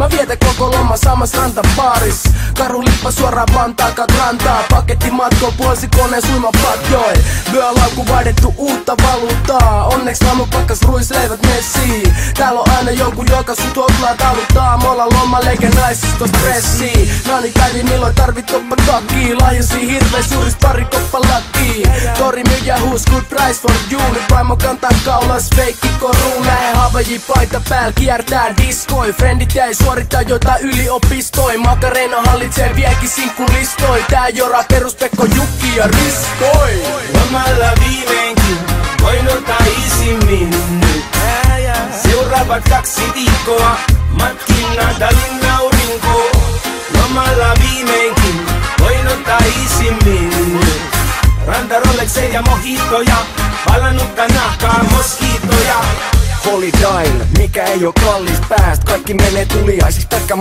Mä vietän koko loma samas rantapaaris. Karulippa suoraan Vantaakaan rantaa. Paketti matkoon puolisikone suimapatjoi. Vyölaukku vaihdettu uutta valuuttaa. Onneks laamupakkas ruisleivät messii. Täällä on aina joku joka sun tuoklaa taluttaa. Me ollaan lomaleikä naisista stressii. Nani päivi milloin tarvit toppa takkii. Lahjasi hirvees juuris pari koppa lakkii. Tori myyjä huus good price for you. Nyt vaimo kantaa kaulas feikki koruun. Lähe Havaji paita pääl kiertää diskoi. Friendit jäi suorittaa jotain yliopistoi. Makareena hallitsee viekin sinkkulistoi. Tää jora peruspekko Jukki ja Riskoi. Lomalla viimeinkin voin ottaa isimmin nyt. Seuraavat 2 viikkoa matkin Natalin aurinko. Lomalla viimeinkin voin ottaa isimmin nyt. Rantarollekseen ja mojitoja, palannutta nahkaa moskiitoja. Holy Dial, mikä ei oo kallis pääst. Kaikki menee tuliaisis pelkkä